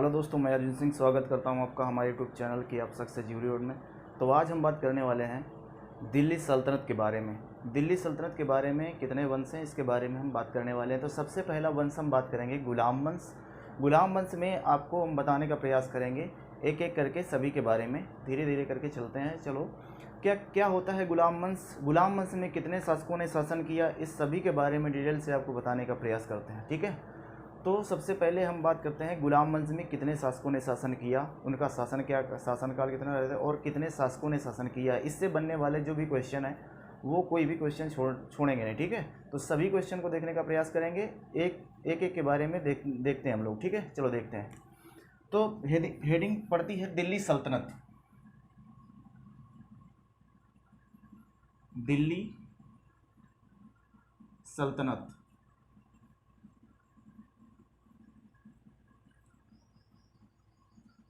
Hello दोस्तों, मैं अर्जुन सिंह स्वागत करता हूं आपका हमारे यूट्यूब चैनल की आप सक्सेस ज्यूरी रोड में। तो आज हम बात करने वाले हैं दिल्ली सल्तनत के बारे में। दिल्ली सल्तनत के बारे में कितने वंश हैं, इसके बारे में हम बात करने वाले हैं। तो सबसे पहला वंश हम बात करेंगे गुलाम वंश। गुलाम वंश में आपको हम बताने का प्रयास करेंगे एक एक करके सभी के बारे में, धीरे धीरे करके चलते हैं। चलो, क्या क्या होता है गुलाम वंश, गुलाम वंश में कितने शासकों ने शासन किया, इस सभी के बारे में डिटेल से आपको बताने का प्रयास करते हैं। ठीक है, तो सबसे पहले हम बात करते हैं गुलाम वंश में कितने शासकों ने शासन किया, उनका शासनकाल कितना रहता है और कितने शासकों ने शासन किया। इससे बनने वाले जो भी क्वेश्चन है वो कोई भी क्वेश्चन छोड़ेंगे नहीं। ठीक है, तो सभी क्वेश्चन को देखने का प्रयास करेंगे, एक के बारे में देखते हैं हम लोग। ठीक है, चलो देखते हैं। तो हेडिंग पड़ती है दिल्ली सल्तनत। दिल्ली सल्तनत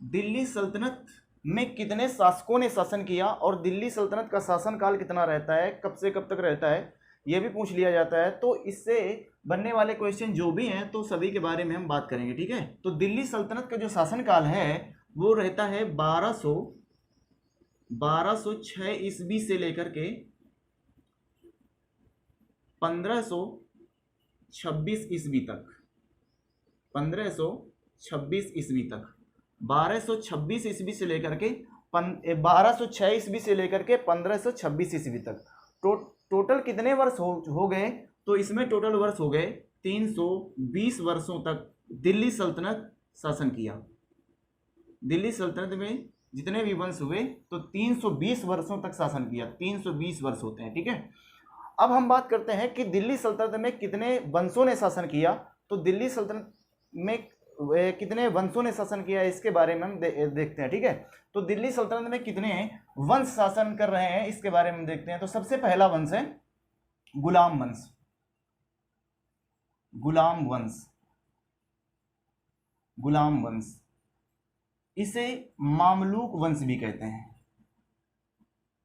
दिल्ली सल्तनत में कितने शासकों ने शासन किया और दिल्ली सल्तनत का शासनकाल कितना रहता है, कब से कब तक रहता है, यह भी पूछ लिया जाता है। तो इससे बनने वाले क्वेश्चन जो भी हैं तो सभी के बारे में हम बात करेंगे। ठीक है, तो दिल्ली सल्तनत का जो शासनकाल है वो रहता है 1206 ईस्वी से लेकर के 1526 ईस्वी तक। 1526 ईस्वी तक, 1226 ईस्वी से लेकर के 1206 ईस्वी से लेकर के 1526 ईस्वी तक। टोटल कितने वर्ष हो गए, तो इसमें टोटल वर्ष हो गए 320 वर्षों तक दिल्ली सल्तनत शासन किया। दिल्ली सल्तनत में जितने भी वंश हुए तो 320 वर्षों तक शासन किया। 320 वर्ष होते हैं। ठीक है, अब हम बात करते हैं कि दिल्ली सल्तनत में कितने वंशों ने शासन किया। तो दिल्ली सल्तनत में कितने वंशों ने शासन किया, इसके बारे में हम देखते हैं। ठीक है, तो दिल्ली सल्तनत में कितने वंश शासन कर रहे हैं, इसके बारे में देखते हैं। तो सबसे पहला वंश है गुलाम वंश। गुलाम वंश, गुलाम वंश, इसे मामलूक वंश भी कहते हैं।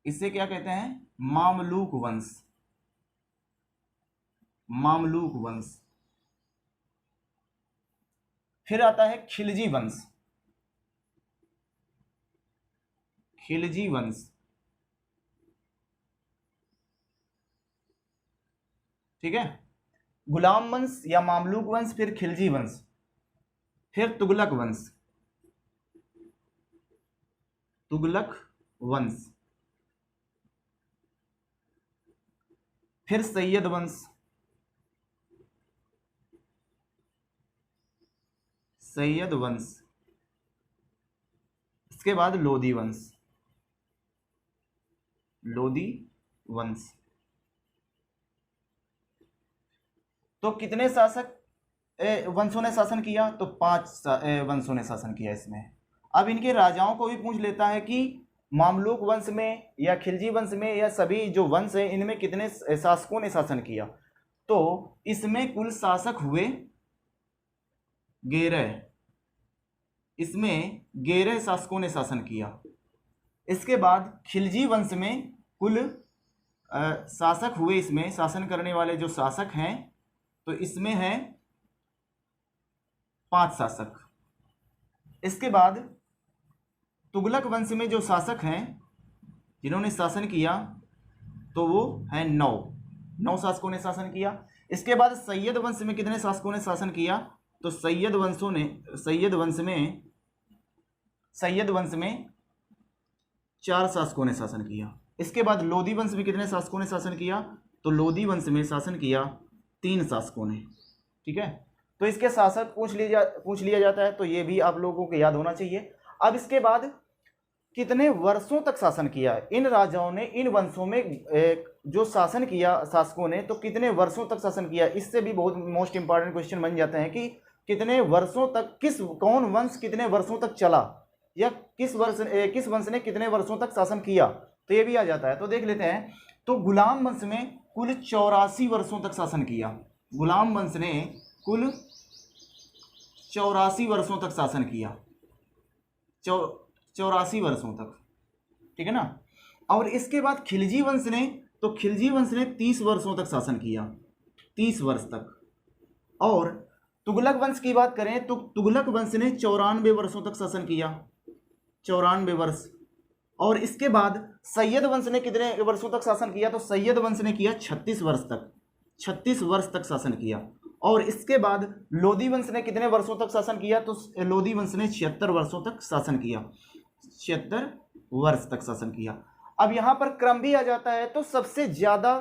इसे क्या कहते हैं? मामलूक वंश। मामलूक वंश। फिर आता है खिलजी वंश। खिलजी वंश, ठीक है, गुलाम वंश या मामलूक वंश, फिर खिलजी वंश, फिर तुगलक वंश। तुगलक वंश, फिर सैयद वंश। सैयद वंश, इसके बाद लोधी वंश। लोधी वंश। तो कितने शासक वंशों ने शासन किया? तो 5 वंशों ने शासन किया इसमें। अब इनके राजाओं को भी पूछ लेता है कि मामलूक वंश में या खिलजी वंश में या सभी जो वंश है इनमें कितने शासकों ने शासन किया। तो इसमें कुल शासक हुए 11। इसमें 11 शासकों ने शासन किया। इसके बाद खिलजी वंश में कुल शासक हुए, इसमें शासन करने वाले जो शासक हैं तो इसमें है 5 शासक। इसके बाद तुगलक वंश में जो शासक हैं जिन्होंने शासन किया तो वो है 9 शासकों ने शासन किया। इसके बाद सैयद वंश में कितने शासकों ने शासन किया? तो सैयद वंश में 4 शासकों ने शासन किया। इसके बाद लोधी वंश में कितने शासकों ने शासन किया? तो लोधी वंश में शासन किया 3 शासकों ने। ठीक है, तो इसके शासक पूछ लिया जाता है, तो ये भी आप लोगों को याद होना चाहिए। अब इसके बाद कितने वर्षों तक शासन किया इन राजाओं ने, इन वंशों में जो शासन किया शासकों ने, तो कितने वर्षों तक शासन किया। इससे भी बहुत मोस्ट इंपॉर्टेंट क्वेश्चन बन जाते हैं कि कितने वर्षों तक कौन वंश कितने वर्षों तक चला या किस वंश ने कितने वर्षों तक शासन किया, तो ये भी आ जाता है। तो देख लेते हैं। तो गुलाम वंश में कुल 84 वर्षों तक शासन किया। गुलाम वंश ने कुल 84 वर्षों तक शासन किया। 84 वर्षों तक, ठीक है ना। और इसके बाद खिलजी वंश ने 30 वर्षों तक शासन किया, 30 वर्ष तक। और तुगलक वंश की बात करें तो तुगलक वंश ने 94 वर्षों तक शासन किया, 94 वर्ष। और इसके बाद सैयद वंश ने कितने वर्षों तक शासन किया? तो सैयद वंश ने किया 36 वर्ष तक, 36 वर्ष तक शासन किया। और इसके बाद लोधी वंश ने कितने वर्षों तक शासन किया? तो लोधी वंश ने 76 वर्षों तक शासन किया, 76 वर्ष तक शासन किया। अब यहाँ पर क्रम भी आ जाता है, तो सबसे ज्यादा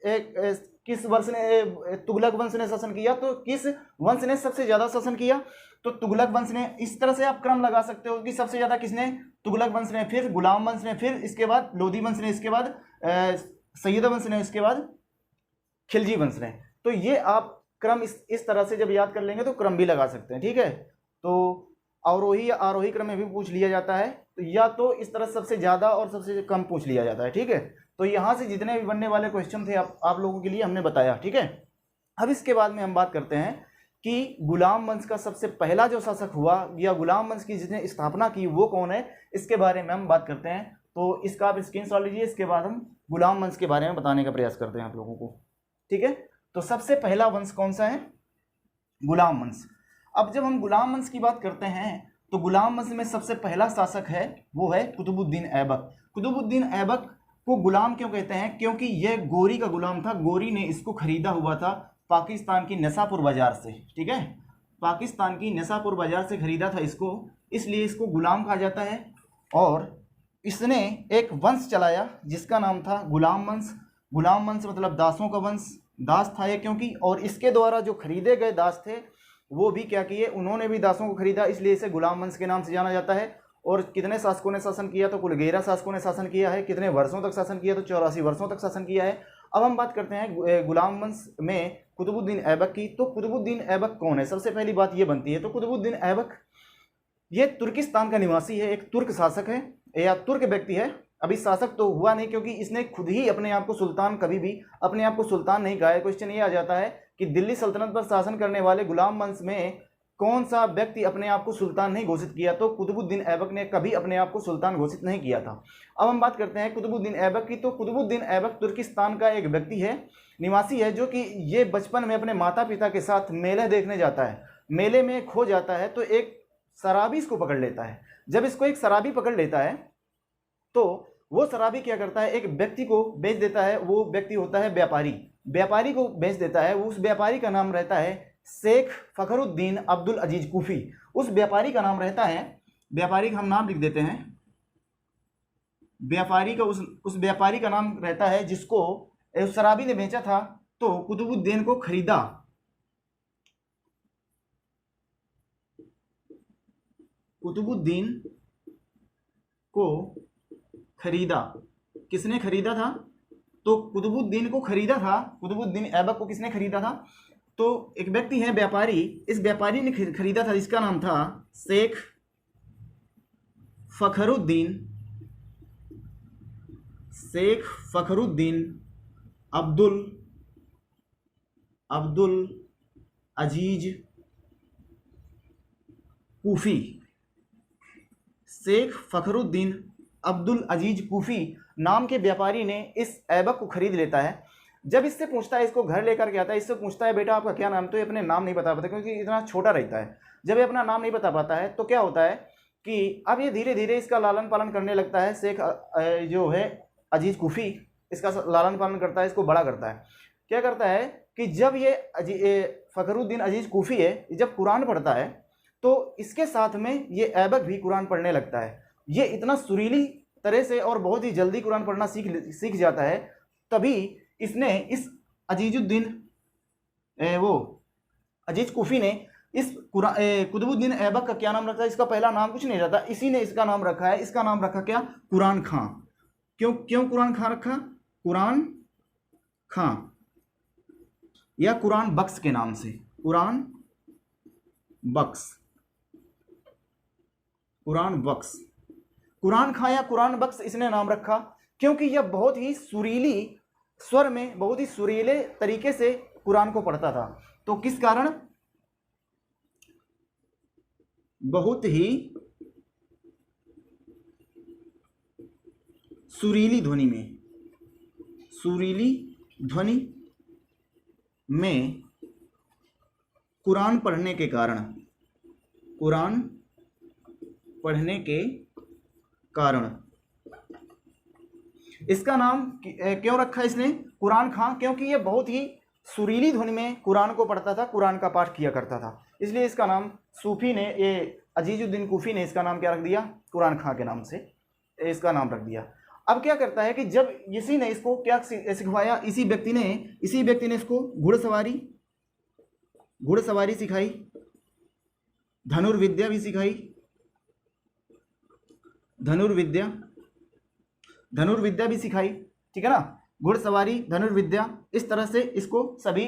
किस वर्ष ने तुगलक वंश ने शासन किया? तो किस वंश ने सबसे ज्यादा शासन किया? तो तुगलक वंश ने। इस तरह से आप क्रम लगा सकते हो कि सबसे ज्यादा किसने? तुगलक वंश ने, फिर गुलाम वंश ने, फिर इसके बाद लोधी वंश ने, इसके बाद सैयद वंश ने, इसके बाद खिलजी वंश ने। तो ये आप क्रम इस तरह से जब याद कर लेंगे तो क्रम भी लगा सकते हैं, ठीक है। तो अवरोही या आरोही क्रम में भी पूछ लिया जाता है, तो या तो इस तरह सबसे ज्यादा और सबसे कम पूछ लिया जाता है, ठीक है। तो यहाँ से जितने भी बनने वाले क्वेश्चन थे आप लोगों के लिए हमने बताया, ठीक है। अब इसके बाद में हम बात करते हैं कि गुलाम वंश का सबसे पहला जो शासक हुआ या गुलाम वंश की जिसने स्थापना की वो कौन है, इसके बारे में हम बात करते हैं। तो इसका आप स्क्रीनशॉट लीजिए, इसके बाद हम गुलाम वंश के बारे में बताने का प्रयास करते हैं आप लोगों को, ठीक है। तो सबसे पहला वंश कौन सा है? गुलाम वंश। अब जब हम गुलाम वंश की बात करते हैं तो गुलाम वंश में सबसे पहला शासक है वो है कुतुबुद्दीन ऐबक। कुतुबुद्दीन ऐबक को गुलाम क्यों कहते हैं? क्योंकि यह गोरी का गुलाम था, गोरी ने इसको खरीदा हुआ था पाकिस्तान की नसापुर बाजार से, ठीक है। पाकिस्तान की नसापुर बाजार से खरीदा था इसको, इसलिए इसको गुलाम कहा जाता है। और इसने एक वंश चलाया जिसका नाम था गुलाम वंश। गुलाम वंश मतलब दासों का वंश, दास था ये क्योंकि, और इसके द्वारा जो खरीदे गए दास थे वो भी क्या किए? उन्होंने भी दासों को खरीदा, इसलिए इसे गुलाम वंश के नाम से जाना जाता है। और कितने शासकों ने शासन किया? तो कुल 11 शासकों ने शासन किया है। कितने वर्षों तक शासन किया? तो 84 वर्षों तक शासन किया है। अब हम बात करते हैं गुलाम वंश में कुतुबुद्दीन ऐबक की। तो कुतुबुद्दीन ऐबक कौन है? सबसे पहली बात ये बनती है, तो कुतुबुद्दीन ऐबक ये तुर्किस्तान का निवासी है, एक तुर्क शासक है या तुर्क व्यक्ति है। अभी शासक तो हुआ नहीं क्योंकि इसने खुद ही अपने आप को सुल्तान, कभी भी अपने आप को सुल्तान नहीं कहा है। क्वेश्चन ये आ जाता है कि दिल्ली सल्तनत पर शासन करने वाले गुलाम वंश में कौन सा व्यक्ति अपने आप को सुल्तान नहीं घोषित किया? तो कुतुबुद्दीन ऐबक ने कभी अपने आप को सुल्तान घोषित नहीं किया था। अब हम बात करते हैं कुतुबुद्दीन ऐबक की। तो कुतुबुद्दीन ऐबक तुर्किस्तान का एक व्यक्ति है, निवासी है, जो कि ये बचपन में अपने माता पिता के साथ मेले देखने जाता है। मेले में खो जाता है तो एक शराबी इसको पकड़ लेता है। जब इसको एक शराबी पकड़ लेता है तो वो शराबी क्या करता है? एक व्यक्ति को बेच देता है। वो व्यक्ति होता है व्यापारी, व्यापारी को बेच देता है। उस व्यापारी का नाम रहता है शेख फखरुद्दीन अब्दुल अजीज कूफी। उस व्यापारी का नाम रहता है, व्यापारी का हम नाम लिख देते हैं, व्यापारी का उस व्यापारी का नाम रहता है जिसको उस शराबी ने बेचा था। तो कुतुबुद्दीन को खरीदा, कुतुबुद्दीन को खरीदा। किसने खरीदा था? तो कुतुबुद्दीन को खरीदा था, कुतुबुद्दीन ऐबक को किसने खरीदा था? तो एक व्यक्ति है व्यापारी, इस व्यापारी ने खरीदा था जिसका नाम था शेख फखरुद्दीन, शेख फखरुद्दीन अब्दुल अजीज कूफी। शेख फखरुद्दीन अब्दुल अजीज कूफी नाम के व्यापारी ने इस ऐबक को खरीद लेता है। जब इससे पूछता है, इसको घर लेकर के आता है, इससे पूछता है बेटा आपका क्या नाम? तो ये अपने नाम नहीं बता पाता क्योंकि इतना छोटा रहता है। जब ये अपना नाम नहीं बता पाता है तो क्या होता है कि अब ये धीरे धीरे इसका लालन पालन करने लगता है। शेख जो है अजीज कूफी इसका लालन पालन करता है, इसको बड़ा करता है। क्या करता है कि जब ये फखरुद्दीन अजीज कूफी है, जब कुरान पढ़ता है तो इसके साथ में ये ऐबक भी कुरान पढ़ने लगता है। ये इतना सुरीली तरह से और बहुत ही जल्दी कुरान पढ़ना सीख जाता है। तभी इसने इस अजीजुद्दीन अजीज कूफी ने इस कुतुबुद्दीन ऐबक का क्या नाम रखा है? इसका पहला नाम कुछ नहीं रहता, इसी ने इसका नाम रखा है। इसका नाम रखा क्या? कुरान खां। क्यों कुरान खां रखा? कुरान खां या कुरान बख्श के नाम से, कुरान बख्श, कुरान बख्श, कुरान खां या कुरान बख्श इसने नाम रखा क्योंकि यह बहुत ही सुरीली स्वर में, बहुत ही सुरीले तरीके से कुरान को पढ़ता था। तो किस कारण? बहुत ही सुरीली ध्वनि में, सुरीली ध्वनि में कुरान पढ़ने के कारण, कुरान पढ़ने के कारण इसका नाम क्यों रखा इसने कुरान खां? क्योंकि ये बहुत ही सुरीली ध्वनि में कुरान को पढ़ता था, कुरान का पाठ किया करता था, इसलिए इसका नाम सूफी ने, ये अजीजुद्दीन कूफी ने इसका नाम क्या रख दिया? कुरान खां के नाम से इसका नाम रख दिया। अब क्या करता है कि जब इसी ने इसको क्या सिखवाया, इसी व्यक्ति ने इसको घुड़सवारी सिखाई, धनुर्विद्या भी सिखाई, धनुर्विद्या भी सिखाई, ठीक है ना, घुड़सवारी, धनुर्विद्या, इस तरह से इसको सभी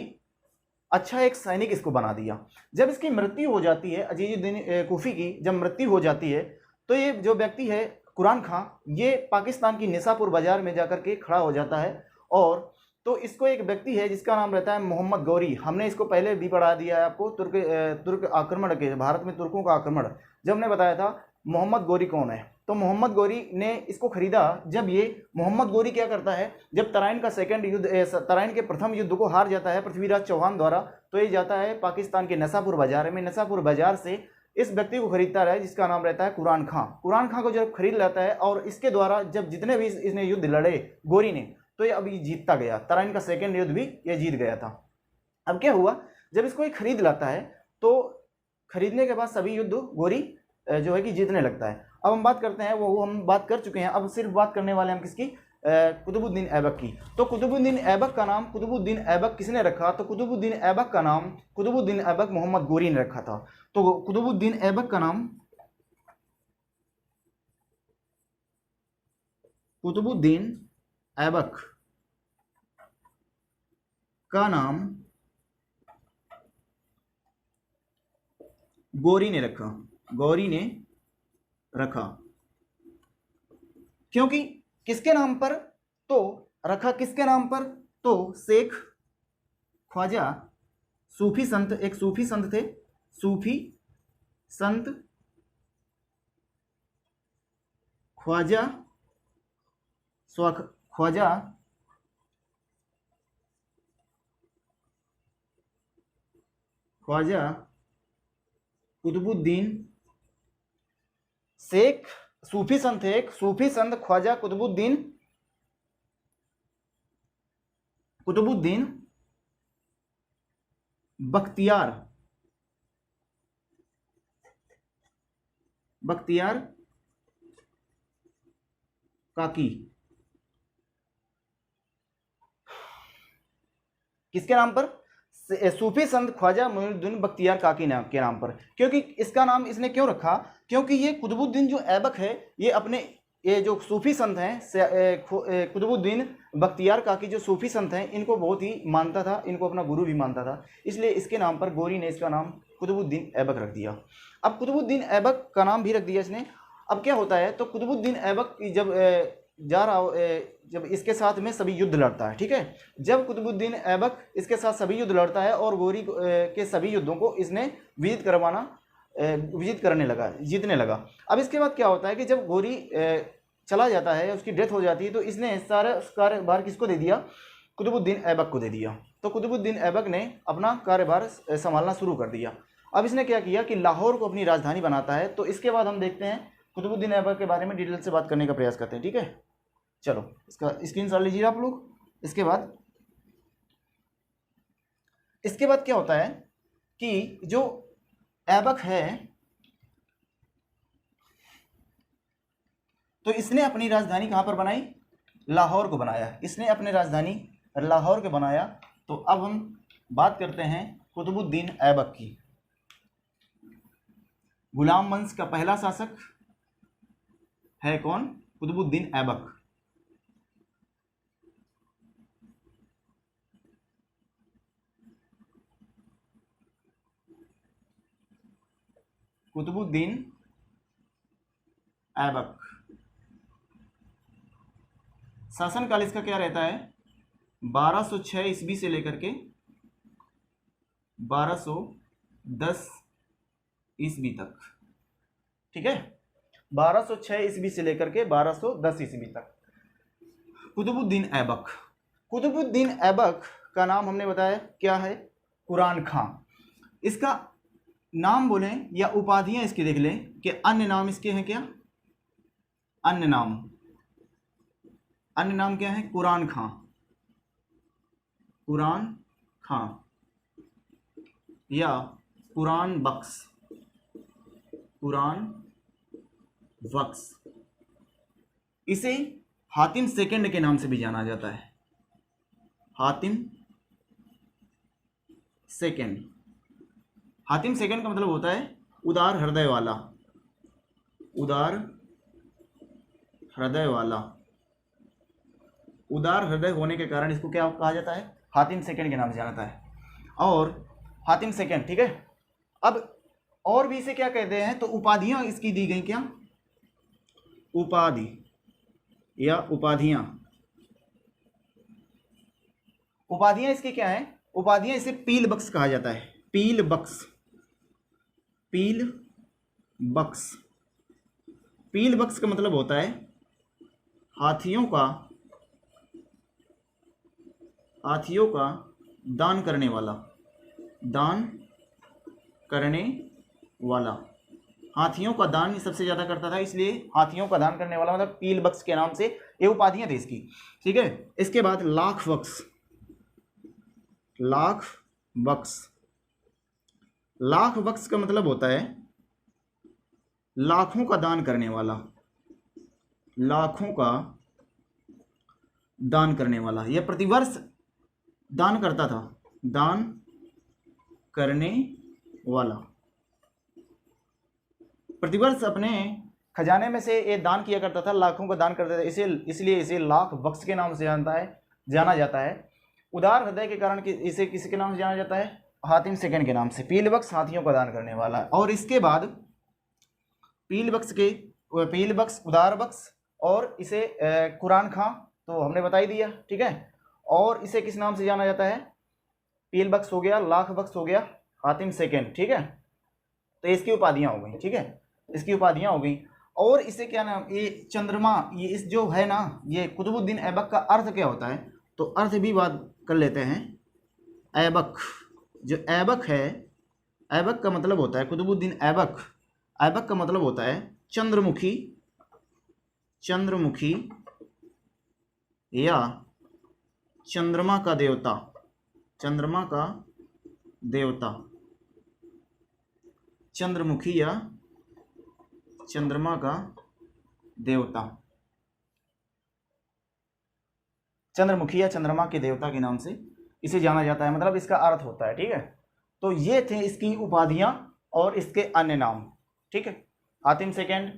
अच्छा एक सैनिक इसको बना दिया। जब इसकी मृत्यु हो जाती है, अजीजुद्दीन कूफी की जब मृत्यु हो जाती है, तो ये जो व्यक्ति है कुरान खां, ये पाकिस्तान की निसापुर बाजार में जाकर के खड़ा हो जाता है। और तो इसको एक व्यक्ति है जिसका नाम रहता है मोहम्मद गौरी, हमने इसको पहले भी पढ़ा दिया है आपको, तुर्क आक्रमण के, भारत में तुर्कों का आक्रमण जब हमने बताया था मोहम्मद गौरी कौन है, तो मोहम्मद गौरी ने इसको खरीदा। जब ये मोहम्मद गौरी क्या करता है, जब तराइन का सेकंड युद्ध, तराइन के प्रथम युद्ध को हार जाता है पृथ्वीराज चौहान द्वारा, तो ये जाता है पाकिस्तान के नसापुर बाजार में, नसापुर बाजार से इस व्यक्ति को खरीदता है जिसका नाम रहता है कुरान खां। कुरान खां को जब खरीद लेता है और इसके द्वारा जब जितने भी इसने युद्ध लड़े गोरी ने, तो ये अभी जीतता गया, तराइन का सेकंड युद्ध भी ये जीत गया था। अब क्या हुआ, जब इसको ये खरीद लाता है तो खरीदने के बाद सभी युद्ध गोरी जो है कि जीतने लगता है। अब हम बात करते हैं, वो हम बात कर चुके हैं, अब सिर्फ बात करने वाले हम किसकी, कुतुबुद्दीन ऐबक की। तो कुतुबुद्दीन ऐबक का नाम कुतुबुद्दीन ऐबक किसने रखा, तो कुतुबुद्दीन ऐबक का नाम कुतुबुद्दीन ऐबक मोहम्मद गौरी ने रखा था। तो कुतुबुद्दीन ऐबक का नाम कुतुबुद्दीन ऐबक का नाम गौरी ने रखा, गौरी ने रखा। क्योंकि किसके नाम पर, तो रखा किसके नाम पर, तो शेख ख्वाजा सूफी संत, एक सूफी संत थे, सूफी संत ख्वाजा ख्वाजा ख्वाजा कुतुबुद्दीन, शेख सूफी संत थे, एक सूफी संत ख्वाजा कुतुबुद्दीन बख्तियार काकी, किसके नाम पर, सूफी संत ख्वाजा मोइनुद्दीन बख्तियार काकी के नाम पर। क्योंकि इसका नाम इसने क्यों रखा, क्योंकि ये कुतुबुद्दीन जो ऐबक है, ये अपने ये जो सूफी संत हैं, कुतुबुद्दीन बख्तियार काकी जो सूफी संत हैं, इनको बहुत ही मानता था, इनको अपना गुरु भी मानता था, इसलिए इसके नाम पर गौरी ने इसका नाम कुतुबुद्दीन ऐबक रख दिया। अब कुतुबुद्दीन ऐबक का नाम भी रख दिया इसने। अब क्या होता है, तो कुतुबुद्दीन ऐबक जब जा रहा हो, जब इसके साथ में सभी युद्ध लड़ता है, ठीक है, जब कुतुबुद्दीन ऐबक इसके साथ सभी युद्ध लड़ता है और गौरी के सभी युद्धों को इसने विजित करने लगा, जीतने लगा। अब इसके बाद क्या होता है कि जब गौरी चला जाता है, उसकी डेथ हो जाती है, तो इसने सारा कार्यभार किसको दे दिया, कुतुबुद्दीन ऐबक को दे दिया। तो कुतुबुद्दीन ऐबक ने अपना कार्यभार संभालना शुरू कर दिया। अब इसने क्या किया कि लाहौर को अपनी राजधानी बनाता है। तो इसके बाद हम देखते हैं कुतुबुद्दीन ऐबक के बारे में डिटेल से बात करने का प्रयास करते हैं, ठीक है। चलो इसका स्क्रीनशॉट लीजिए आप लोग। इसके बाद क्या होता है कि जो ऐबक है, तो इसने अपनी राजधानी कहां पर बनाई, लाहौर को बनाया, इसने अपनी राजधानी लाहौर को बनाया। तो अब हम बात करते हैं कुतुबुद्दीन ऐबक की। गुलाम वंश का पहला शासक है कौन, कुतुबुद्दीन ऐबक। कुतुबुद्दीन ऐबक शासनकाल इसका क्या रहता है, 1206 ईस्वी से लेकर के 1210 ईस्वी तक, ठीक है, 1206 ईस्वी से लेकर के 1210 ईस्वी तक। कुतुबुद्दीन ऐबक, कुतुबुद्दीन ऐबक का नाम हमने बताया क्या है, कुरान खां। इसका नाम बोलें या उपाधियां इसकी देख लें कि अन्य नाम इसके हैं क्या, अन्य नाम, अन्य नाम क्या है, कुरान खां, कुरान खां या कुरान बख्श, कुरान बख्श। इसे हातिम सेकंड के नाम से भी जाना जाता है, हातिम सेकंड। हातिम सेकंड का मतलब होता है उदार हृदय वाला, उदार हृदय वाला। उदार हृदय होने के कारण इसको क्या कहा जाता है, हातिम सेकंड के नाम से जाना जाता है। और हातिम सेकंड, ठीक है। अब और भी इसे क्या कहते हैं, तो उपाधियां इसकी दी गई, क्या उपाधि या उपाधियां, उपाधियां इसकी क्या है, उपाधियां इसे पील बख्श कहा जाता है, पील बख्श, पील बख्श। पील बख्श का मतलब होता है हाथियों का, हाथियों का दान करने वाला, दान करने वाला। हाथियों का दान सबसे ज़्यादा करता था, इसलिए हाथियों का दान करने वाला मतलब पील बख्श के नाम से ये उपाधियां थी इसकी, ठीक है। इसके बाद लाख बख्श, लाख बख्श। लाख बख्श का मतलब होता है लाखों का दान करने वाला, लाखों का दान करने वाला। यह प्रतिवर्ष दान करता था, दान करने वाला, प्रतिवर्ष अपने खजाने में से ये दान किया करता था, लाखों का दान करता था, इसलिए इसे लाख बख्श के नाम से जाना जाता है। उदार हृदय के कारण इसे किसके नाम से जाना जाता है, हातिम सेकंड के नाम से। पील बख्श हाथियों का दान करने वाला। और इसके बाद पील बख्श, उदार बख्श और इसे कुरान खां तो हमने बता ही दिया, ठीक है। और इसे किस नाम से जाना जाता है, पील बख्श हो गया, लाख बख्श हो गया, हातिम सेकंड, ठीक है। तो इसकी उपाधियां हो गई, ठीक है, इसकी उपाधियां हो गई। और इसे क्या नाम, ये चंद्रमा, ये इस जो है ना, ये कुतुबुद्दीन ऐबक का अर्थ क्या होता है, तो अर्थ भी बात कर लेते हैं। ऐबक, जो ऐबक है, ऐबक का मतलब होता है कुतुबुद्दीन ऐबक, ऐबक का मतलब होता है चंद्रमुखी, चंद्रमुखी या चंद्रमा का देवता, चंद्रमा का देवता, चंद्रमुखी या चंद्रमा का देवता, चंद्रमुखी या चंद्रमा के देवता के नाम से इसे जाना जाता है, मतलब इसका अर्थ होता है, ठीक है। तो ये थे इसकी उपाधियां और इसके अन्य नाम, ठीक है। हातिम सेकंड,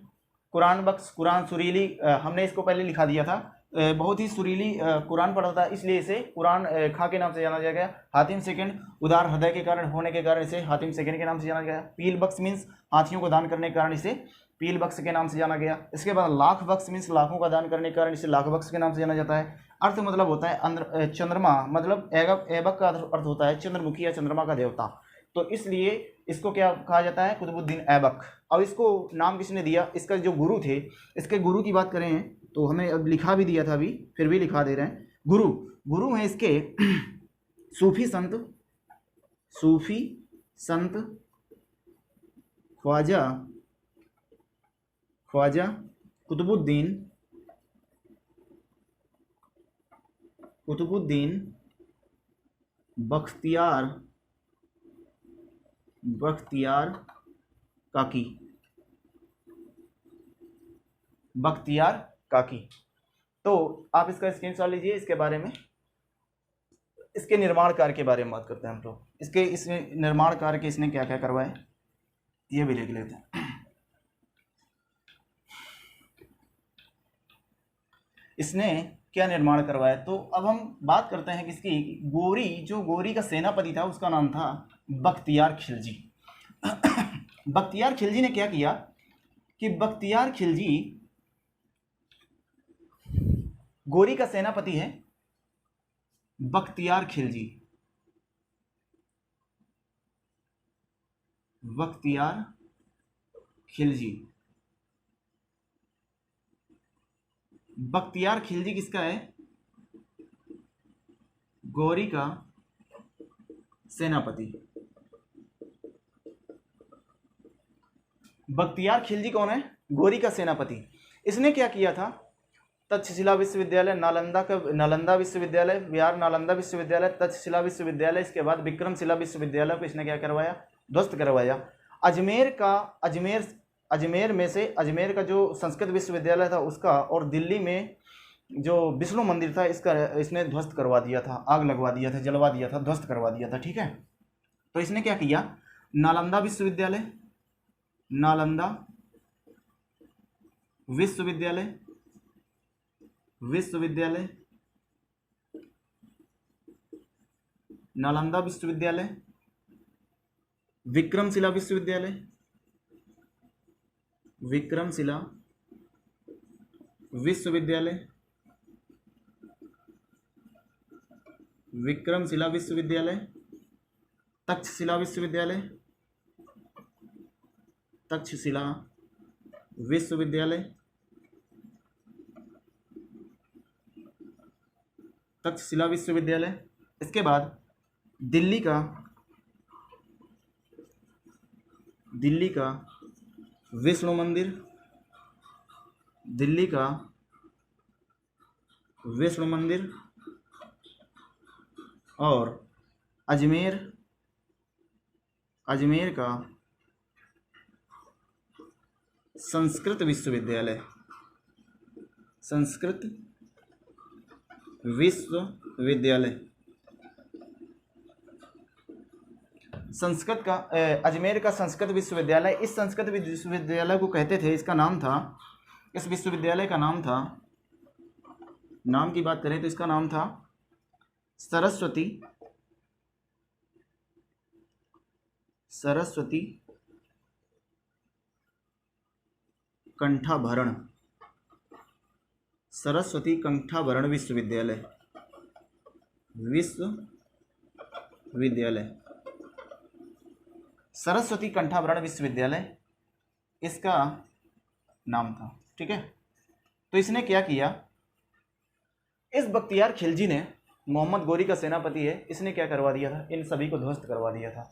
कुरान बख्श, कुरान सुरीली, हमने इसको पहले लिखा दिया था, बहुत ही सुरीली कुरान पढ़ा था, इसलिए इसे कुरान खां के नाम से जाना गया। हातिम सेकंड, उदार हृदय के कारण होने के कारण इसे हातिम सेकंड के नाम से जाना गया। पील बख्श मीन्स हाथियों को दान करने के कारण इसे पील बख्श के नाम से जाना गया। इसके बाद लाख बख्श मीन्स लाखों का दान करने के कारण इसे लाख बख्श के नाम से जाना जाता है। अर्थ मतलब होता है चंद्रमा, मतलब ऐबक का अर्थ होता है चंद्रमुखी या चंद्रमा का देवता, तो इसलिए इसको क्या कहा जाता है, कुतुबुद्दीन ऐबक। अब इसको नाम किसने दिया, इसका जो गुरु थे, इसके गुरु की बात करें तो हमें अब लिखा भी दिया था, अभी फिर भी लिखा दे रहे हैं। गुरु हैं इसके सूफी संत, सूफी संत ख्वाजा कुतुबुद्दीन बख्तियार काकी। तो आप इसका स्क्रीनशॉट लीजिए। इसके बारे में, इसके निर्माण कार्य के बारे में बात करते हैं हम लोग। इस निर्माण कार्य के इसने क्या क्या करवाए ये भी देख लेते हैं। इसने क्या निर्माण करवाया, तो अब हम बात करते हैं किसकी, गोरी का सेनापति था उसका नाम था बख्तियार खिलजी। बख्तियार खिलजी ने क्या किया कि बख्तियार खिलजी गोरी का सेनापति है, बख्तियार खिलजी बख्तियार खिलजी किसका है, गौरी का सेनापति। बख्तियार खिलजी कौन है? गोरी का सेनापति। इसने क्या किया था? तक्षशिला विश्वविद्यालय, नालंदा विश्वविद्यालय, बिहार नालंदा विश्वविद्यालय, तक्षशिला विश्वविद्यालय, इसके बाद विक्रमशिला विश्वविद्यालय को इसने क्या करवाया? ध्वस्त करवाया। अजमेर में से अजमेर का जो संस्कृत विश्वविद्यालय था उसका, और दिल्ली में जो विष्णु मंदिर था इसका इसने ध्वस्त करवा दिया था, आग लगवा दिया था, जलवा दिया था, ध्वस्त करवा दिया था। ठीक है, तो इसने क्या किया? नालंदा विश्वविद्यालय, नालंदा विश्वविद्यालय, नालंदा विश्वविद्यालय, विक्रमशिला विश्वविद्यालय, विक्रमशिला विश्वविद्यालय, विक्रमशिला विश्वविद्यालय, तक्षशिला विश्वविद्यालय, तक्षशिला विश्वविद्यालय, तक्षशिला विश्वविद्यालय। इसके बाद दिल्ली का विष्णु मंदिर, दिल्ली का विष्णु मंदिर, और अजमेर का संस्कृत विश्वविद्यालय, संस्कृत विश्वविद्यालय। संस्कृत का अजमेर का संस्कृत विश्वविद्यालय, इस संस्कृत विश्वविद्यालय को कहते थे, इसका नाम था, इस विश्वविद्यालय का नाम था, नाम की बात करें तो इसका नाम था सरस्वती कंठाभरण, सरस्वती कंठाभरण विश्वविद्यालय, सरस्वती कंठाभरण विश्वविद्यालय इसका नाम था। ठीक है, तो इसने क्या किया? इस बख्तियार खिलजी ने, मोहम्मद गोरी का सेनापति है, इसने क्या करवा दिया था? इन सभी को ध्वस्त करवा दिया था।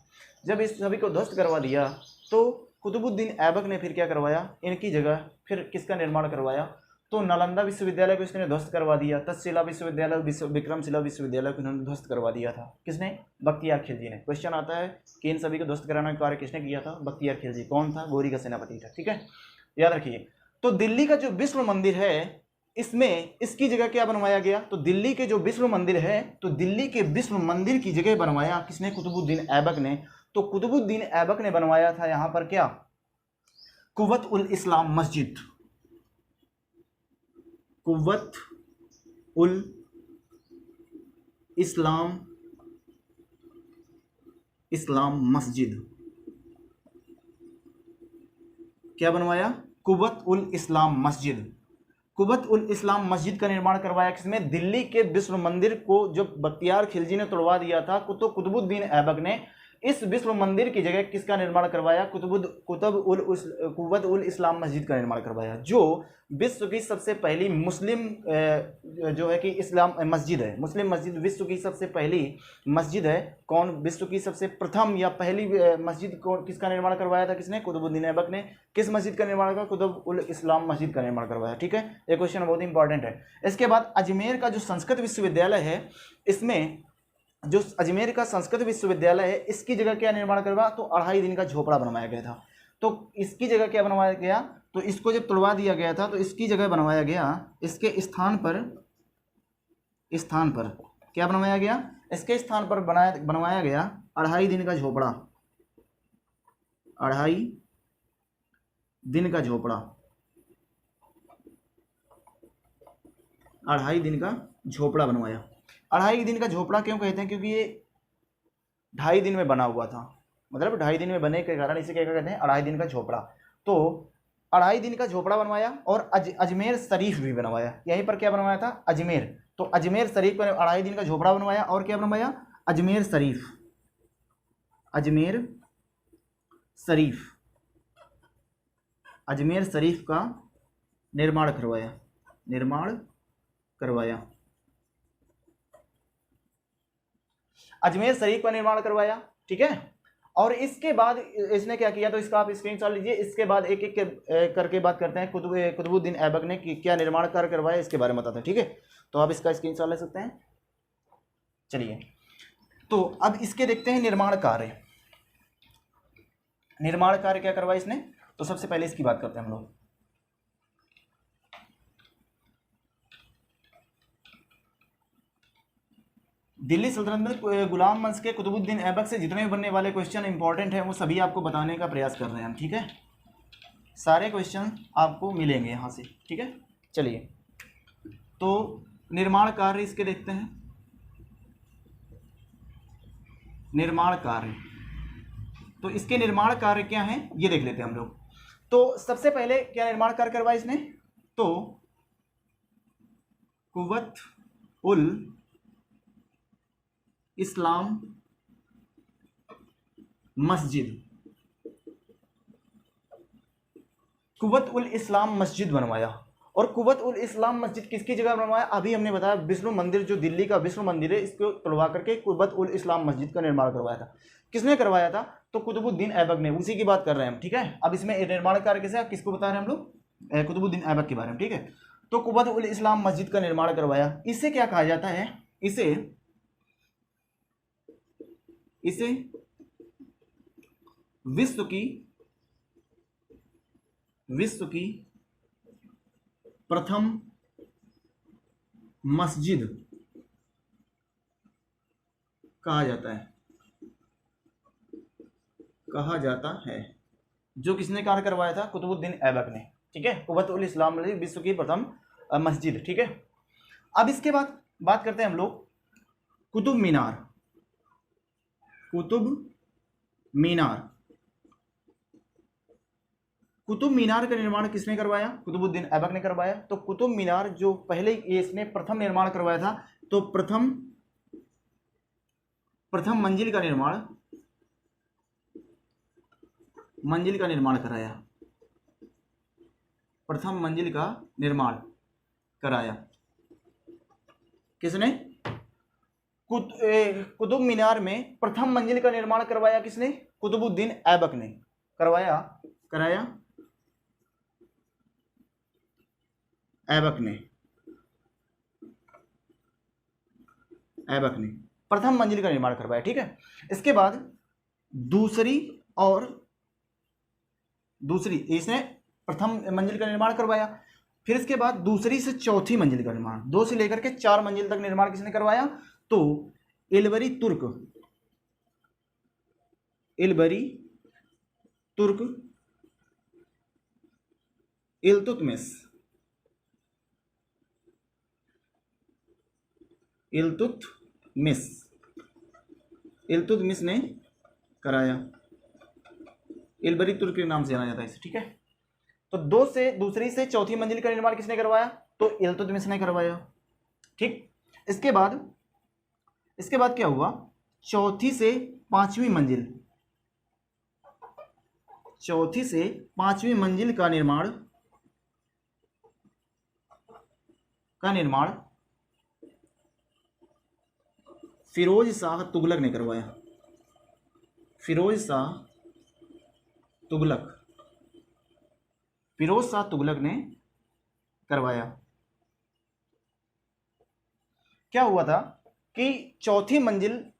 जब इस सभी को ध्वस्त करवा दिया तो कुतुबुद्दीन ऐबक ने फिर क्या करवाया? इनकी जगह फिर किसका निर्माण करवाया? तो नालंदा विश्वविद्यालय को इसने ध्वस्त करवा दिया, तक्षशिला विश्वविद्यालय, विक्रमशिला विश्वविद्यालय को इन्होंने ध्वस्त करवा दिया था। किसने? बख्तियार खिलजी ने। क्वेश्चन आता है कि इन सभी को ध्वस्त कराने का कार्य किसने किया था? बख्तियार खिलजी। कौन था? गोरी का सेनापति था। ठीक है, याद रखिए। तो दिल्ली का जो विष्णु मंदिर है, इसमें इसकी जगह क्या बनवाया गया? तो दिल्ली के जो विष्णु मंदिर है, तो दिल्ली के विष्णु मंदिर की जगह बनवाया किसने? कुतुबुद्दीन ऐबक ने। तो कुतुबुद्दीन ऐबक ने बनवाया था यहां पर क्या? कुव्वत उल इस्लाम मस्जिद, कुव्वत उल इस्लाम मस्जिद। क्या बनवाया? कुव्वत उल इस्लाम मस्जिद। कुव्वत उल इस्लाम मस्जिद का निर्माण करवाया किसने? दिल्ली के विष्णु मंदिर को जो बख्तियार खिलजी ने तोड़वा दिया था, तो कुतुबुद्दीन ऐबक ने इस विष्णु मंदिर की जगह किसका निर्माण करवाया? कुव्वत उल इस्लाम मस्जिद का निर्माण करवाया, जो विश्व की सबसे पहली मुस्लिम जो है कि इस्लाम मस्जिद है। मुस्लिम मस्जिद विश्व की सबसे पहली मस्जिद है। कौन? विश्व की सबसे प्रथम या पहली मस्जिद को किसका निर्माण करवाया था? किसने? कुतुबुद्दीन ऐबक ने। किस मस्जिद का निर्माण किया? कुतुब उल इस्लाम मस्जिद का निर्माण करवाया। ठीक है, ये क्वेश्चन बहुत इंपॉर्टेंट है। इसके बाद अजमेर का जो संस्कृत विश्वविद्यालय है, इसमें जो अजमेर का संस्कृत विश्वविद्यालय है, इसकी जगह क्या निर्माण करवा? तो 2.5 दिन का झोपड़ा बनवाया गया था। तो इसकी जगह क्या बनवाया गया? तो इसको जब तोड़वा दिया गया था तो इसकी जगह बनवाया गया, इसके स्थान पर क्या बनवाया गया? इसके स्थान पर बनवाया गया 2.5 दिन का झोपड़ा, 2.5 दिन का झोपड़ा, 2.5 दिन का झोपड़ा बनवाया। 2.5 दिन का झोपड़ा क्यों कहते हैं? क्योंकि ये 2.5 दिन में बना हुआ था, मतलब 2.5 दिन में बने के कारण इसे क्या कहते हैं? 2.5 दिन का झोपड़ा। तो 2.5 दिन का झोपड़ा बनवाया और अजमेर शरीफ भी बनवाया। यहीं पर क्या बनवाया था? अजमेर। तो अजमेर शरीफ पर 2.5 दिन का झोपड़ा बनवाया और क्या बनवाया? अजमेर शरीफ, अजमेर शरीफ का निर्माण करवाया, अजमेर शरीफ का निर्माण करवाया। ठीक है, और इसके बाद इसने क्या किया, तो इसका आप स्क्रीनशॉट लीजिए। इसके बाद एक एक करके बात करते हैं। कुतुबुद्दीन ऐबक ने क्या निर्माण कार्य करवाया इसके बारे में बताते हैं, ठीक है। तो आप इसका स्क्रीनशॉट ले सकते हैं। चलिए, तो अब इसके देखते हैं निर्माण कार्य। निर्माण कार्य क्या करवाया इसने, तो सबसे पहले इसकी बात करते हैं हम लोग। दिल्ली सल्तनत में गुलाम वंश के कुतुबुद्दीन ऐबक से जितने भी बनने वाले क्वेश्चन इंपॉर्टेंट हैं वो सभी आपको बताने का प्रयास कर रहे हैं हम, ठीक है। सारे क्वेश्चन आपको मिलेंगे यहाँ से, ठीक है। चलिए, तो निर्माण कार्य इसके देखते हैं। निर्माण कार्य, तो इसके निर्माण कार्य क्या हैं ये देख लेते हैं हम लोग। तो सबसे पहले क्या निर्माण कार्य करवाया इसने, तो कुव्वत उल इस्लाम मस्जिद, कुव्वत उल इस्लाम मस्जिद बनवाया। और कुव्वत उल इस्लाम मस्जिद किसकी जगह बनवाया, अभी हमने बताया विष्णु मंदिर, जो दिल्ली का विष्णु मंदिर है, इसको तोड़वा करके कुव्वत उल इस्लाम मस्जिद का निर्माण करवाया था। किसने करवाया था, तो कुतुबुद्दीन ऐबक ने, उसी की बात कर रहे हैं हम, ठीक है। अब इसमें निर्माण कार्य कैसे, किसको बता रहे हैं हम लोग, कुतुबुद्दीन ऐबक के बारे में, ठीक है। तो कुव्वत उल इस्लाम मस्जिद का निर्माण करवाया। इसे क्या कहा जाता है, इसे विश्व की प्रथम मस्जिद कहा जाता है, जो किसने कार्य करवाया था, कुतुबुद्दीन ऐबक ने, ठीक है। कुव्वत उल इस्लाम मस्जिद विश्व की प्रथम मस्जिद, ठीक है। अब इसके बाद बात करते हैं हम लोग कुतुब मीनार। कुतुब मीनार का निर्माण किसने करवाया, कुतुबुद्दीन ऐबक ने करवाया। तो कुतुब मीनार जो पहले इसने प्रथम निर्माण करवाया था, तो प्रथम मंजिल का निर्माण कराया। प्रथम मंजिल का निर्माण कराया किसने, कुतुब मीनार में प्रथम मंजिल का निर्माण करवाया किसने, कुतुबुद्दीन ऐबक ने कराया ऐबक ने प्रथम मंजिल का निर्माण करवाया, ठीक है। इसके बाद दूसरी इसने प्रथम मंजिल का निर्माण करवाया। फिर इसके बाद दूसरी से चौथी मंजिल का निर्माण, 2 से लेकर के 4 मंजिल तक निर्माण किसने करवाया, तो इल्बरी तुर्क इल्तुतमिश ने कराया। इल्बरी तुर्क के नाम से जाना जाता है इसे, ठीक है। तो दूसरी से चौथी मंजिल का निर्माण किसने करवाया, तो इल्तुतमिश ने करवाया, ठीक। इसके बाद क्या हुआ, चौथी से पांचवी मंजिल का निर्माण फिरोज शाह तुगलक ने करवाया। फिरोज शाह तुगलक ने करवाया। क्या हुआ था कि चौथी मंजिल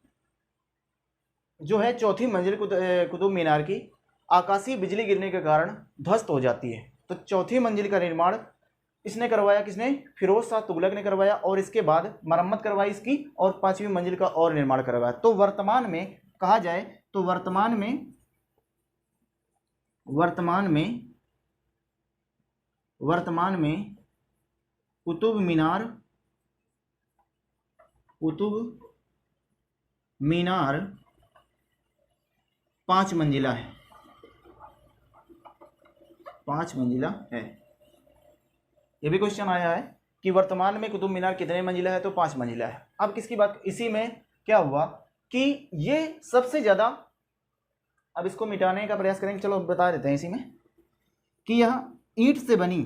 कुतुब मीनार की आकाशीय बिजली गिरने के कारण ध्वस्त हो जाती है। तो चौथी मंजिल का निर्माण इसने करवाया, किसने, फिरोज शाह तुगलक ने करवाया। और इसके बाद मरम्मत करवाई इसकी, और 5वीं मंजिल का और निर्माण करवाया। तो वर्तमान में कहा जाए तो वर्तमान में कुतुब मीनार 5 मंजिला है। 5 मंजिला है। ये भी क्वेश्चन आया है कि वर्तमान में कुतुब मीनार कितने मंजिला है, तो 5 मंजिला है। अब किसकी बात, इसी में क्या हुआ कि ये सबसे ज्यादा, अब इसको मिटाने का प्रयास करेंगे, चलो बता देते हैं इसी में, कि यह ईंट से बनी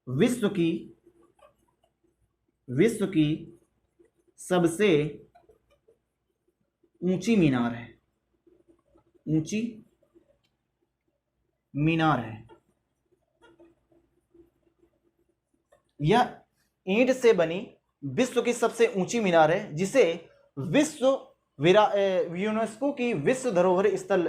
विश्व की सबसे ऊंची मीनार है, ऊंची मीनार है। यह ईंट से बनी विश्व की सबसे ऊंची मीनार है, जिसे यूनेस्को की विश्व धरोहर स्थल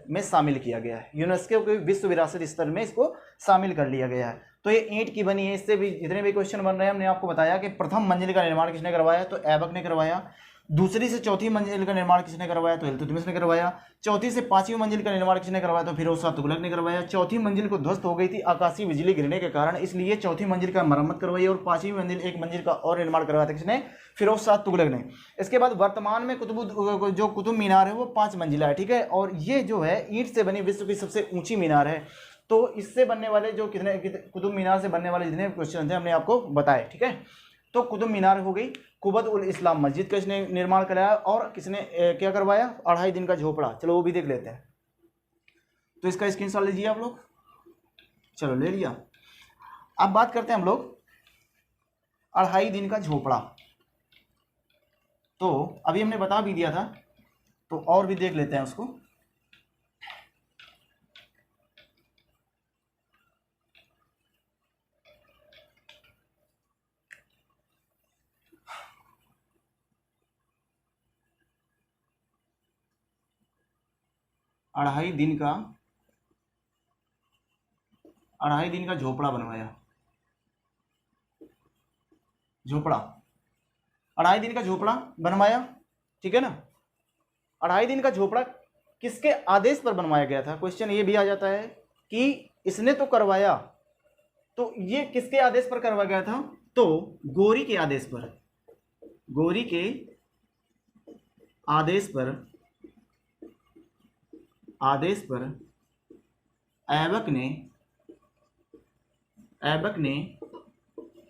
में शामिल किया गया है। यूनेस्को के विश्व विरासत स्थल में इसको शामिल कर लिया गया है। तो ये ईंट की बनी है। इससे भी जितने भी क्वेश्चन बन रहे हैं, हमने आपको बताया कि प्रथम मंजिल का निर्माण किसने करवाया, तो ऐबक ने करवाया। दूसरी से चौथी मंजिल का निर्माण किसने करवाया, तो इल्तुतमिश ने करवाया। चौथी से पांचवी मंजिल का निर्माण किसने करवाया, तो फिरोज शाह तुगलक ने करवाया। चौथी मंजिल को ध्वस्त हो गई थी आकाशीय बिजली गिरने के कारण, इसलिए चौथी मंजिल का मरम्मत करवाई और पांचवी मंजिल एक मंजिल का और निर्माण करवाया था किसने, फिरोज शाह तुगलक ने। इसके बाद वर्तमान में कुतुब मीनार है वो 5 मंजिला है, ठीक है। और ये जो है ईंट से बनी विश्व की सबसे ऊंची मीनार है। तो इससे बनने वाले जो कितने कुतुब मीनार से बनने वाले जितने क्वेश्चन थे हमने आपको बताए, ठीक है। तो कुतुब मीनार हो गई। कुबत उल इस्लाम मस्जिद का इसने निर्माण कराया और किसने क्या करवाया, 2.5 दिन का झोपड़ा। चलो वो भी देख लेते हैं। तो इसका स्क्रीनशॉट लीजिए आप लोग। चलो ले लिया। अब बात करते हैं हम लोग 2.5 दिन का झोपड़ा। तो अभी हमने बता भी दिया था, तो और भी देख लेते हैं उसको। अढ़ाई दिन का झोपड़ा बनवाया। झोपड़ा 2.5 दिन का झोपड़ा बनवाया, ठीक है ना। 2.5 दिन का झोपड़ा किसके आदेश पर बनवाया गया था, क्वेश्चन ये भी आ जाता है कि इसने तो करवाया, तो ये किसके आदेश पर करवाया गया था, तो गोरी के आदेश पर। गोरी के आदेश पर ऐबक ने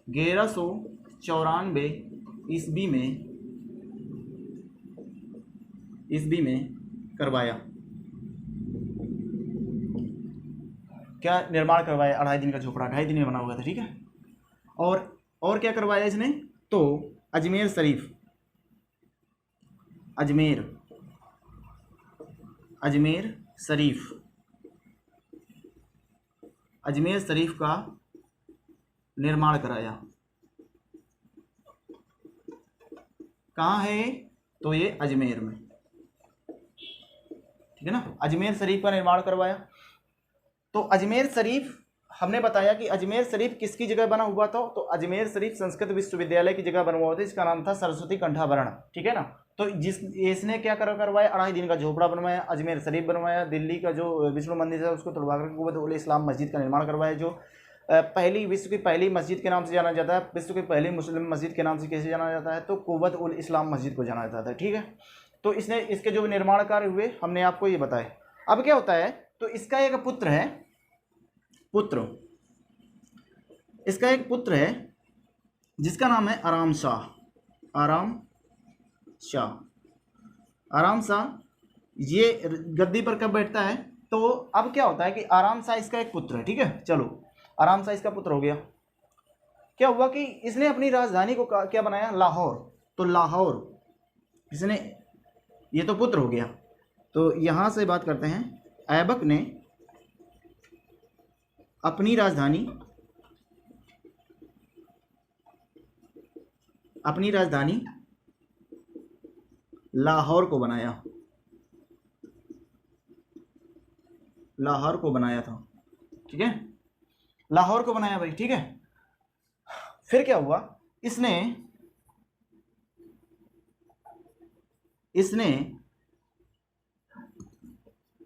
1194 ईस्वी में करवाया। क्या निर्माण करवाया, 2.5 दिन का झोपड़ा 2.5 दिन में बना हुआ था, ठीक है। और क्या करवाया इसने, तो अजमेर शरीफ का निर्माण कराया। कहाँ है, तो ये अजमेर में, ठीक है ना। अजमेर शरीफ का निर्माण करवाया। तो अजमेर शरीफ हमने बताया कि अजमेर शरीफ किसकी जगह बना हुआ था, तो अजमेर शरीफ संस्कृत विश्वविद्यालय की जगह बना हुआ था। इसका नाम था सरस्वती कंठाभरण, ठीक है ना। तो इसने क्या करवाया, 2.5 दिन का झोपड़ा बनवाया, अजमेर शरीफ बनवाया, दिल्ली का जो विष्णु मंदिर है उसको तुड़वाकर कुबत उल इस्लाम मस्जिद का निर्माण करवाया, जो विश्व की पहली मस्जिद के नाम से जाना जाता है। विश्व की पहली मुस्लिम मस्जिद के नाम से कैसे जाना जाता है, तो कुबत उल इस्लाम मस्जिद को जाना जाता है, ठीक है। तो इसने इसके जो निर्माण कार्य हुए हमने आपको ये बताए। अब क्या होता है, तो इसका एक पुत्र है, इसका एक पुत्र है जिसका नाम है आराम शाह। ये गद्दी पर कब बैठता है, तो अब क्या होता है कि आराम शाह इसका एक पुत्र है, ठीक है। चलो आराम शाह इसका पुत्र हो गया। क्या हुआ कि इसने अपनी राजधानी को क्या बनाया, लाहौर। तो लाहौर इसने, ये तो पुत्र हो गया। तो यहां से बात करते हैं, ऐबक ने अपनी राजधानी लाहौर को बनाया था, ठीक है। लाहौर को बनाया भाई, ठीक है। फिर क्या हुआ, इसने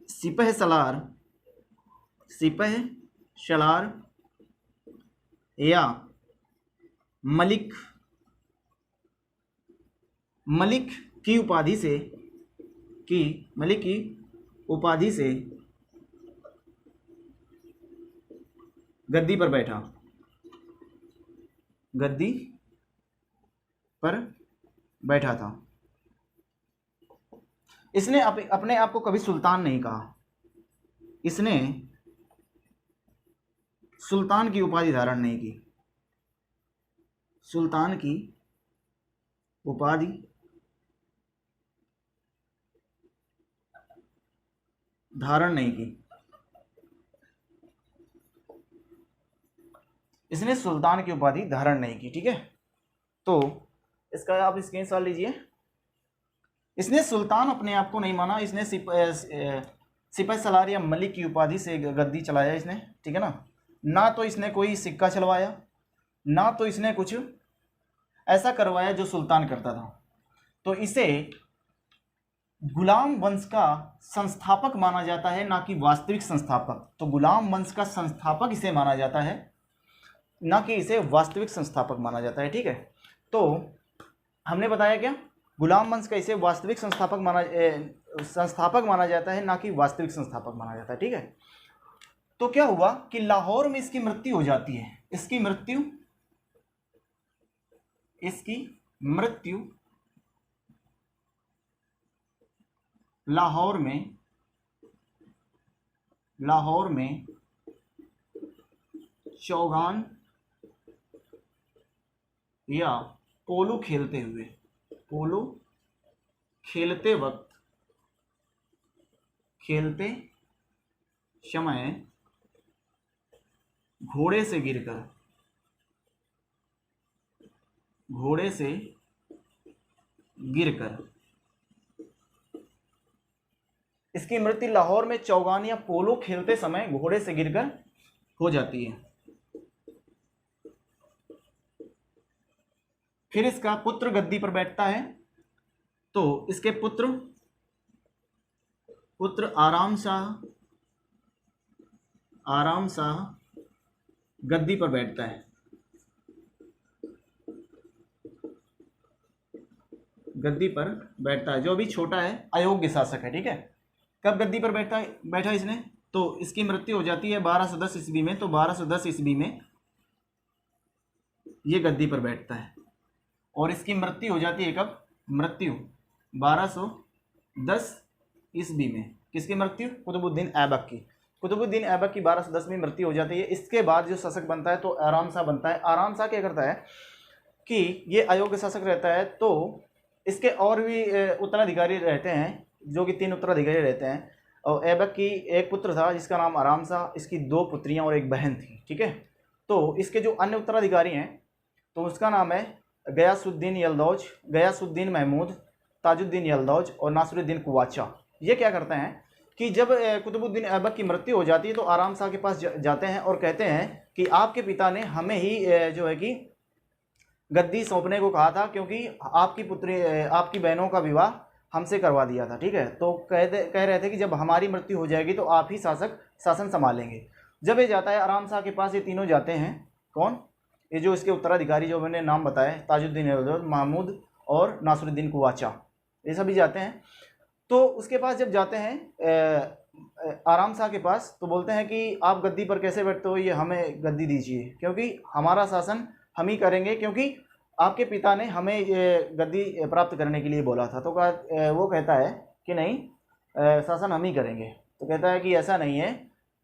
सिपह सलार या मलिक की उपाधि से गद्दी पर बैठा था। इसने अपने आप को कभी सुल्तान नहीं कहा, इसने सुल्तान की उपाधि धारण नहीं की। सुल्तान की उपाधि धारण नहीं की। इसने सुल्तान की उपाधि धारण नहीं की, ठीक है। तो इसका आप स्क्रीनशॉट लीजिए। इसने सुल्तान अपने आप को नहीं माना, इसने सिपाही सलार या मलिक की उपाधि से गद्दी चलाया इसने, ठीक है ना तो इसने कोई सिक्का चलवाया, ना तो इसने कुछ ऐसा करवाया जो सुल्तान करता था। तो इसे गुलाम वंश का संस्थापक माना जाता है, ना कि वास्तविक संस्थापक। तो गुलाम वंश का संस्थापक इसे माना जाता है, ना कि इसे वास्तविक संस्थापक माना जाता है, ठीक है। तो हमने बताया क्या, गुलाम वंश का इसे वास्तविक संस्थापक माना जाता है, ना कि वास्तविक संस्थापक माना जाता है, ठीक है। तो क्या हुआ कि लाहौर में इसकी मृत्यु हो जाती है। इसकी मृत्यु लाहौर में चौगान या पोलो खेलते समय घोड़े से गिरकर इसकी मृत्यु लाहौर में चौगान या पोलो खेलते समय घोड़े से गिरकर हो जाती है। फिर इसका पुत्र गद्दी पर बैठता है। तो इसके पुत्र आराम शाह गद्दी पर बैठता है। जो अभी छोटा है, अयोग्य शासक है, ठीक है। कब गद्दी पर बैठा इसने, तो इसकी मृत्यु हो जाती है 1210 ईस्वी में। तो 1210 ईस्वी में ये गद्दी पर बैठता है और इसकी मृत्यु हो जाती है कब, 1210 ईस्वी में। किसकी मृत्यु, कुतुबुद्दीन ऐबक की। 1210 में मृत्यु हो जाती है। इसके बाद जो शासक बनता है तो आराम शाह बनता है। आराम शाह क्या करता है कि ये अयोग्य शासक रहता है, तो इसके और भी उत्तराधिकारी रहते हैं, जो कि 3 उत्तराधिकारी रहते हैं। और ऐबक की एक पुत्र था जिसका नाम आराम शाह, इसकी 2 पुत्रियां और एक बहन थी, ठीक है। तो इसके जो अन्य उत्तराधिकारी हैं तो उसका नाम है गयासुद्दीन यलदौज, गयासुद्दीन महमूद, ताजुद्दीन यलदौज और नासिरुद्दीन कुवाचा। ये क्या करते हैं कि जब कुतुबुद्दीन ऐबक की मृत्यु हो जाती है तो आराम शाह के पास जाते हैं और कहते हैं कि आपके पिता ने हमें ही जो है कि गद्दी सौंपने को कहा था, क्योंकि आपकी बहनों का विवाह हमसे करवा दिया था, ठीक है। तो कह रहे थे कि जब हमारी मृत्यु हो जाएगी तो आप ही शासन संभालेंगे। जब ये जाता है आराम शाह के पास, ये तीनों जाते हैं। कौन, ये जो इसके उत्तराधिकारी जो मैंने नाम बताए, ताजुद्दीन यलदौज, महमूद और नासिरुद्दीन कुवाचा, ये सभी जाते हैं। तो उसके पास जब जाते हैं आराम शाह के पास, तो बोलते हैं कि आप गद्दी पर कैसे बैठते हो, ये हमें गद्दी दीजिए, क्योंकि हमारा शासन हम ही करेंगे, क्योंकि आपके पिता ने हमें ये गद्दी प्राप्त करने के लिए बोला था। तो वो कहता है कि नहीं, शासन हम ही करेंगे। तो कहता है कि ऐसा नहीं है,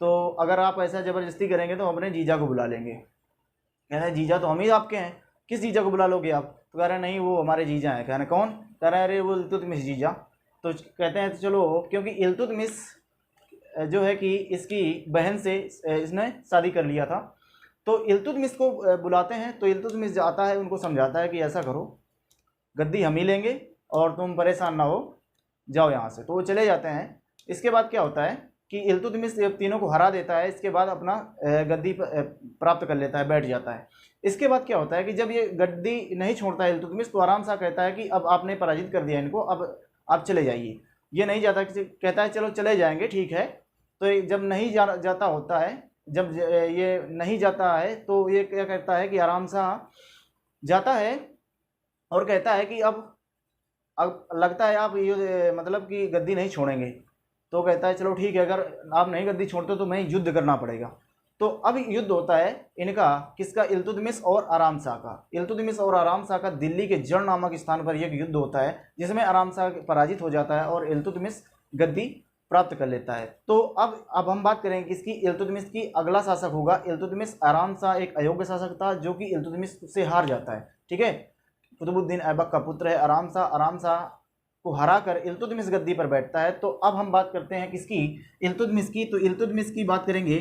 तो अगर आप ऐसा ज़बरदस्ती करेंगे तो हम अपने जीजा को बुला लेंगे। कहता है जीजा तो हम ही आपके हैं, किस जीजा को बुला लोगे आप। तो कह रहे हैं नहीं, वो हमारे जीजा हैं। कह रहे कौन, कह रहे हैं अरे वो इल्तुतमिश जीजा। तो कहते हैं तो चलो, क्योंकि इल्तुतमिश जो है कि इसकी बहन से इसने शादी कर लिया था, तो इल्तुतमिश को बुलाते हैं। तो इल्तुतमिश जाता है, उनको समझाता है कि ऐसा करो, गद्दी हम ही लेंगे और तुम परेशान ना हो, जाओ यहाँ से। तो वो चले जाते हैं। इसके बाद क्या होता है कि इल्तुतमिश तीनों को हरा देता है। इसके बाद अपना गद्दी प्राप्त कर लेता है, बैठ जाता है। इसके बाद क्या होता है कि जब ये गद्दी नहीं छोड़ता है इल्तुतमिश, तो आराम शाह कहता है कि अब आपने पराजित कर दिया इनको, अब आप चले जाइए। ये नहीं जाता, कहता है चलो चले जाएंगे, ठीक है। तो जब नहीं जाता होता है, जब ये नहीं जाता है तो ये क्या करता है कि आराम शाह जाता है और कहता है कि अब लगता है आप ये मतलब कि गद्दी नहीं छोड़ेंगे। तो कहता है चलो ठीक है, अगर आप नहीं गद्दी छोड़ते तो मैं युद्ध करना पड़ेगा। तो अब युद्ध होता है इनका, किसका, इल्तुतमिश और आराम शाह का। इल्तुतमिश और आराम शाह का दिल्ली के जड़ नामक स्थान पर एक युद्ध होता है, जिसमें आराम शाह पराजित हो जाता है और इल्तुतमिश गद्दी प्राप्त कर लेता है। तो अब हम बात करेंगे किसकी, इल्तुतमिश की। अगला शासक होगा इल्तुतमिश। आराम शाह एक अयोग्य शासक था जो कि इल्तुतमिश से हार जाता है, ठीक है। कुतुबुद्दीन ऐबक का पुत्र है। आराम शाह को हराकर इल्तुतमिश गद्दी पर बैठता है। तो अब हम बात करते हैं किसकी, इल्तुतमिश की। तो इल्तुतमिश की बात करेंगे,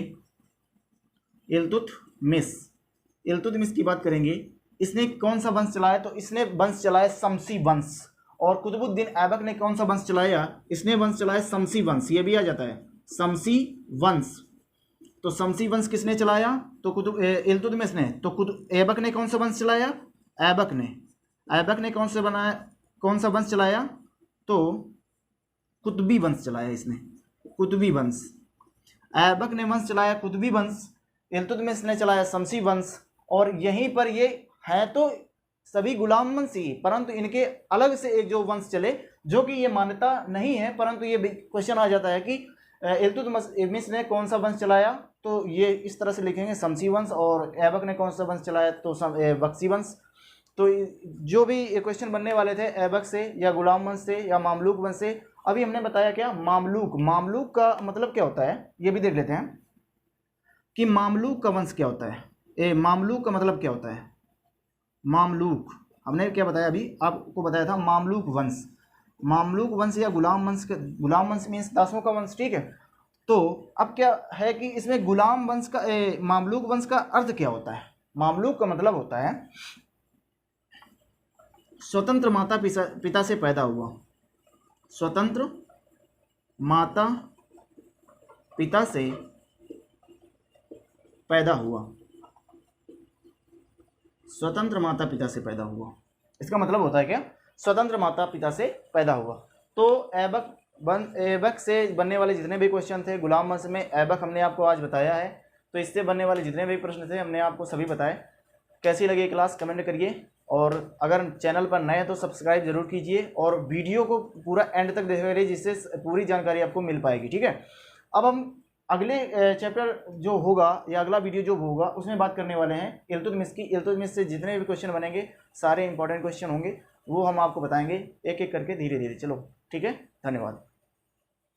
इल्तुतमिश की बात करेंगे। इसने कौन सा वंश चलाया, तो इसने वंश चलाया शमसी वंश। और कुतुबुद्दीन ऐबक ने कौन सा वंश चलाया, इसने वंश चलाया शमसी वंश। ये भी आ जाता है शमसी वंश। तो शमसी वंश किसने चलाया, तो इल्तुतमिश ने। तो ऐबक ने कौन सा वंश चलाया, ऐबक ने कौन सा वंश चलाया, तो कुतुबी वंश चलाया इसने, कुतुबी वंश। ऐबक ने वंश चलाया कुतुबी वंश, इल्तुतमिश ने चलाया शमसी वंश। और यहीं पर ये हैं तो सभी गुलाम वंश ही, परंतु इनके अलग से एक जो वंश चले, जो कि ये मान्यता नहीं है, परंतु ये क्वेश्चन आ जाता है कि इल्तुतमिश ने कौन सा वंश चलाया, तो ये इस तरह से लिखेंगे शमसी वंश। और ऐबक ने कौन सा वंश चलाया, तो बख्शी वंश। तो जो भी ये क्वेश्चन बनने वाले थे ऐबक से या गुलाम वंश से या मामलूक वंश से। अभी हमने बताया क्या, मामलूक का मतलब क्या होता है, ये भी देख लेते हैं कि मामलूक का वंश क्या होता है। मामलूक का मतलब क्या होता है, मामलूक हमने क्या बताया, अभी आपको बताया था मामलूक वंश या गुलाम वंश मीन्स दासों का वंश, ठीक है। तो अब क्या है कि इसमें गुलाम वंश का मामलूक वंश का अर्थ क्या होता है। मामलूक का मतलब होता है स्वतंत्र माता पिता से पैदा हुआ, स्वतंत्र माता पिता से पैदा हुआ, स्वतंत्र माता पिता से पैदा हुआ। इसका मतलब होता है क्या, स्वतंत्र माता पिता से पैदा हुआ। तो ऐबक से बनने वाले जितने भी क्वेश्चन थे, गुलाम वंश में ऐबक हमने आपको आज बताया है। तो इससे बनने वाले जितने भी प्रश्न थे हमने आपको सभी बताए। कैसी लगी क्लास कमेंट करिए, और अगर चैनल पर नए हैं तो सब्सक्राइब जरूर कीजिए, और वीडियो को पूरा एंड तक देखते रहिए, जिससे पूरी जानकारी आपको मिल पाएगी, ठीक है। अब हम अगले चैप्टर जो होगा या अगला वीडियो जो होगा उसमें बात करने वाले हैं इल्तुतमिश की। इल्तुतमिश से जितने भी क्वेश्चन बनेंगे, सारे इंपॉर्टेंट क्वेश्चन होंगे, वो हम आपको बताएंगे एक एक करके धीरे धीरे। चलो ठीक है, धन्यवाद।